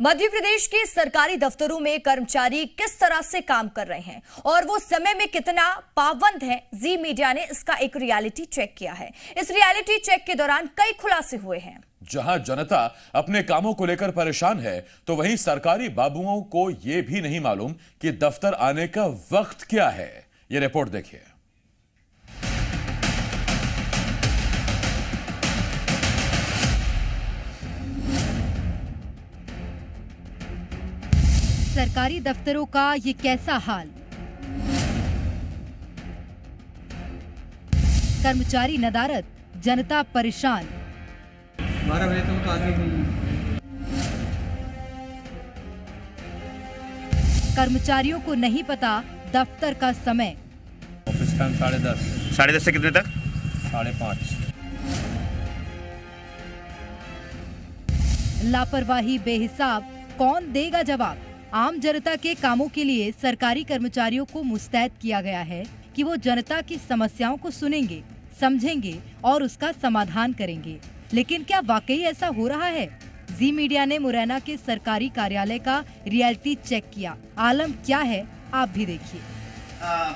मध्य प्रदेश के सरकारी दफ्तरों में कर्मचारी किस तरह से काम कर रहे हैं और वो समय में कितना पाबंद है, जी मीडिया ने इसका एक रियलिटी चेक किया है। इस रियलिटी चेक के दौरान कई खुलासे हुए हैं। जहां जनता अपने कामों को लेकर परेशान है, तो वहीं सरकारी बाबुओं को यह भी नहीं मालूम कि दफ्तर आने का वक्त क्या है। ये रिपोर्ट देखिए। सरकारी दफ्तरों का ये कैसा हाल। कर्मचारी नदारद, जनता परेशान। 12 बजे तक तो आते ही। कर्मचारियों को नहीं पता दफ्तर का समय। Office time 10:30। 10:30 से कितने तक? 5:30। लापरवाही बेहिसाब, कौन देगा जवाब। आम जनता के कामों के लिए सरकारी कर्मचारियों को मुस्तैद किया गया है कि वो जनता की समस्याओं को सुनेंगे, समझेंगे और उसका समाधान करेंगे। लेकिन क्या वाकई ऐसा हो रहा है? जी मीडिया ने मुरैना के सरकारी कार्यालय का रियलिटी चेक किया। आलम क्या है, आप भी देखिए।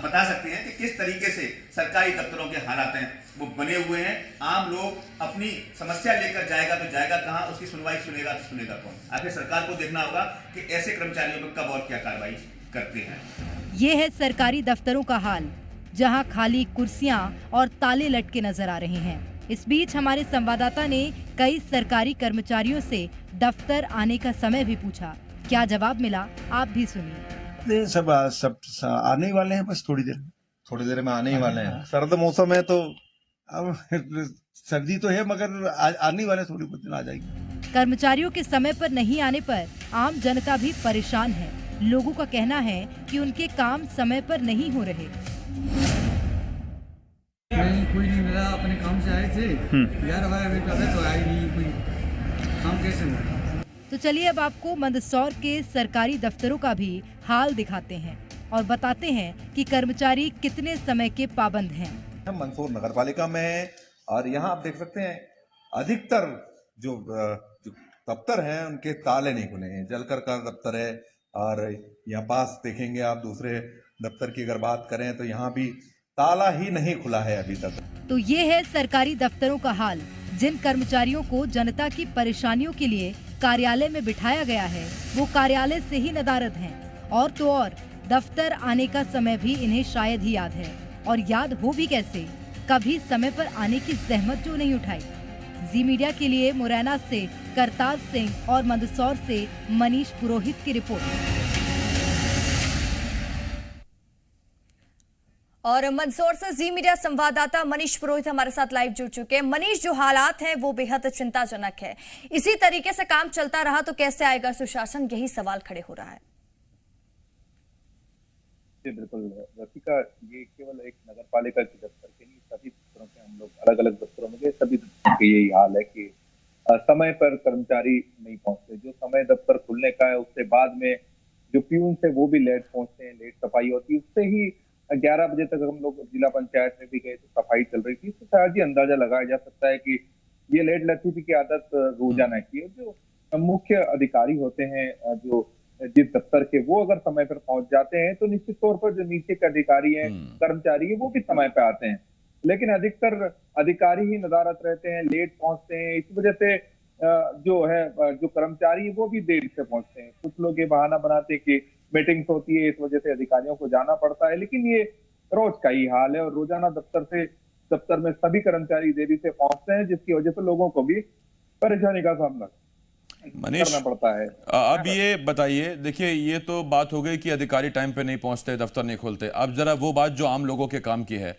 बता सकते हैं कि किस तरीके से सरकारी दफ्तरों के हालात हैं वो बने हुए हैं। आम लोग अपनी समस्या लेकर जाएगा तो जाएगा कहां, उसकी सुनवाई सुनेगा तो सुनेगा कौन। आखिर सरकार को देखना होगा कि ऐसे कर्मचारियों पर कब और क्या कार्रवाई करते हैं। ये है सरकारी दफ्तरों का हाल, जहां खाली कुर्सियां और ताले लटके नजर आ रहे हैं। इस बीच हमारे संवाददाता ने कई सरकारी कर्मचारियों से दफ्तर आने का समय भी पूछा। क्या जवाब मिला, आप भी सुनिए। सब आने ही वाले हैं, बस थोड़ी देर में आने ही वाले हैं। सर्द मौसम है तो अब सर्दी तो है, मगर आने ही वाले, थोड़ी कुछ दिन आ जाएगी। कर्मचारियों के समय पर नहीं आने पर आम जनता भी परेशान है। लोगों का कहना है कि उनके काम समय पर नहीं हो रहे। कोई नहीं मिला, अपने काम से आए थे। 11 बजे तो आई नहीं, कोई काम कैसे हुआ। तो चलिए अब आपको मंदसौर के सरकारी दफ्तरों का भी हाल दिखाते हैं और बताते हैं कि कर्मचारी कितने समय के पाबंद हैं। मंदसौर नगर पालिका में है और यहाँ आप देख सकते हैं अधिकतर जो दफ्तर हैं उनके ताले नहीं खुले हैं। जलकर का दफ्तर है और यहाँ पास देखेंगे आप दूसरे दफ्तर की अगर बात करें तो यहाँ भी ताला ही नहीं खुला है अभी तक। तो ये है सरकारी दफ्तरों का हाल। जिन कर्मचारियों को जनता की परेशानियों के लिए कार्यालय में बिठाया गया है, वो कार्यालय से ही नदारद हैं। और तो और दफ्तर आने का समय भी इन्हें शायद ही याद है, और याद हो भी कैसे, कभी समय पर आने की जहमत जो नहीं उठाई। जी मीडिया के लिए मुरैना से करतार सिंह और मंदसौर से मनीष पुरोहित की रिपोर्ट। और मंदसौर से जी मीडिया संवाददाता मनीष पुरोहित हमारे साथ लाइव जुड़ चुके हैं। मनीष, जो हालात हैं वो बेहद चिंताजनक है। इसी तरीके से काम चलता रहा तो कैसे आएगा सुशासन, यही सवाल खड़े हो रहा है। बिल्कुल रफिका, ये केवल एक नगर पालिका के दफ्तर के नहीं, सभी दफ्तरों के हम लोग अलग अलग दफ्तरों में गए, सभी दफ्तरों के यही हाल है कि समय पर कर्मचारी नहीं पहुंचते। जो समय दफ्तर खुलने का है उससे बाद में जो प्यून है वो भी लेट पहुंचते हैं, लेट सफाई होती है। उससे ही 11 बजे तक हम लोग जिला पंचायत में भी गए तो सफाई चल रही थी। तो शायद ही अंदाजा लगाया जा सकता है कि ये लेट लतीफी की आदत रोजाना की है। जो मुख्य अधिकारी होते हैं जो जिस दफ्तर के, वो अगर समय पर पहुंच जाते हैं तो निश्चित तौर पर जो नीचे के अधिकारी हैं, कर्मचारी है, वो भी समय पर आते हैं। लेकिन अधिकतर अधिकारी ही नदारत रहते हैं, लेट पहुंचते हैं। इस वजह से जो कर्मचारी है वो भी देर से पहुंचते हैं। कुछ लोग ये बहाना बनाते हैं कि मीटिंग्स होती है, इस वजह से अधिकारियों को जाना पड़ता है, लेकिन ये रोज का ही हाल है। और रोजाना दफ्तर में सभी कर्मचारी देरी से पहुंचते हैं, जिसकी वजह से लोगों को भी परेशानी का सामना मनीष करना पड़ता है। अब ये बताइए, देखिए ये तो बात हो गई कि अधिकारी टाइम पे नहीं पहुंचते, दफ्तर नहीं खोलते। अब जरा वो बात जो आम लोगों के काम की है,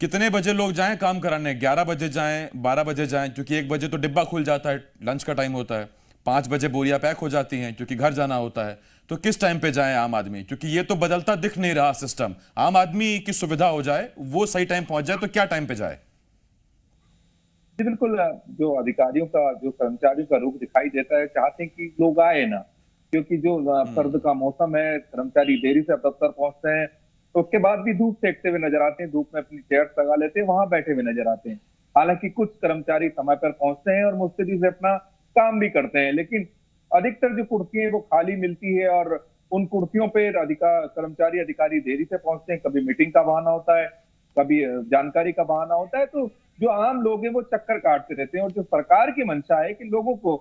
कितने बजे लोग जाएं काम कराने? 11 बजे जाएं, 12 बजे जाएं, क्योंकि 1 बजे तो डिब्बा खुल जाता है, लंच का टाइम होता है। 5 बजे बोरियां पैक हो जाती हैं क्योंकि घर जाना होता है। तो किस टाइम पे जाएं आम आदमी? क्योंकि ये तो बदलता दिख नहीं रहा सिस्टम। आम आदमी की सुविधा हो जाए, वो सही टाइम पहुंच जाए, तो क्या टाइम पे जाए? जी बिल्कुल, जो अधिकारियों का, जो कर्मचारियों का रूप दिखाई देता है, चाहते हैं कि लोग आए ना, क्योंकि जो सर्द का मौसम है, कर्मचारी देरी से दफ्तर पहुंचते हैं तो उसके बाद भी धूप सेकते हुए नजर आते हैं, धूप में अपनी चेयर्स लगा लेते हैं, वहां बैठे हुए नजर आते हैं। हालांकि कुछ कर्मचारी समय पर पहुंचते हैं और मुस्तैदी से अपना काम भी करते हैं, लेकिन अधिकतर जो कुर्सियां हैं वो खाली मिलती है और उन कुर्सियों पे कर्मचारी अधिकारी देरी से पहुंचते हैं। कभी मीटिंग का बहाना होता है, कभी जानकारी का बहाना होता है, तो जो आम लोग हैं वो चक्कर काटते रहते हैं। और जो सरकार की मंशा है कि लोगों को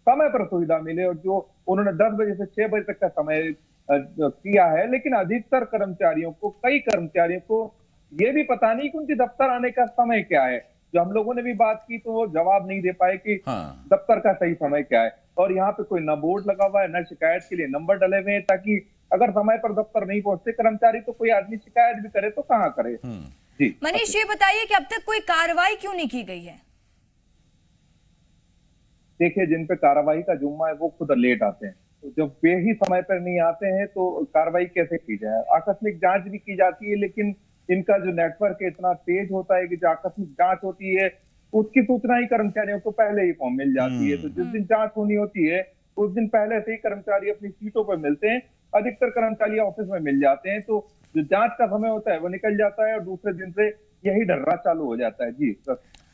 समय पर सुविधा मिले, और जो उन्होंने 10 बजे से 6 बजे तक का समय किया है, लेकिन अधिकतर कर्मचारियों को, कई कर्मचारियों को ये भी पता नहीं कि उनके दफ्तर आने का समय क्या है। जो हम लोगों ने भी बात की तो वो जवाब नहीं दे पाए कि दफ्तर का सही समय क्या है। और यहाँ पे कोई न बोर्ड लगा हुआ है, न शिकायत के लिए नंबर डले हुए हैं, ताकि अगर समय पर दफ्तर नहीं पहुंचते कर्मचारी तो कोई आदमी शिकायत भी करे तो कहाँ करे। जी मनीष, ये बताइए कि अब तक कोई कार्रवाई क्यों नहीं की गई है? देखिए, जिन पे कार्रवाई का जुम्मा है वो खुद लेट आते हैं, तो जब वे ही समय पर नहीं आते हैं तो कार्रवाई कैसे की जाए। आकस्मिक जांच भी की जाती है, लेकिन इनका जो नेटवर्क है इतना तेज होता है कि जो आकस्मिक जांच होती है उसकी सूचना ही कर्मचारियों को पहले ही मिल जाती है। तो जिस दिन जांच होनी होती है उस दिन पहले से ही कर्मचारी अपनी सीटों पर मिलते हैं। अधिकतर कर्मचारी ऑफिस में मिल जाते हैं, तो जो जांच का समय होता है वो निकल जाता है और दूसरे दिन से यही ढर्रा चालू हो जाता है। जी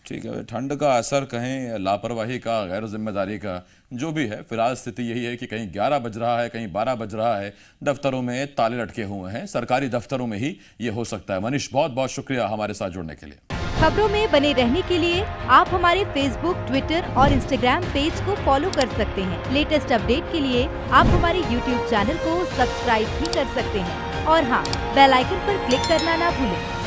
ठीक है, ठंड का असर, कहीं लापरवाही का, गैर जिम्मेदारी का, जो भी है, फिलहाल स्थिति यही है कि कहीं 11 बज रहा है, कहीं 12 बज रहा है, दफ्तरों में ताले लटके हुए हैं। सरकारी दफ्तरों में ही ये हो सकता है। मनीष, बहुत बहुत शुक्रिया हमारे साथ जुड़ने के लिए। खबरों में बने रहने के लिए आप हमारे फेसबुक, ट्विटर और इंस्टाग्राम पेज को फॉलो कर सकते हैं। लेटेस्ट अपडेट के लिए आप हमारे यूट्यूब चैनल को सब्सक्राइब भी कर सकते हैं। और हाँ, बेल आइकन पर क्लिक करना ना भूलें।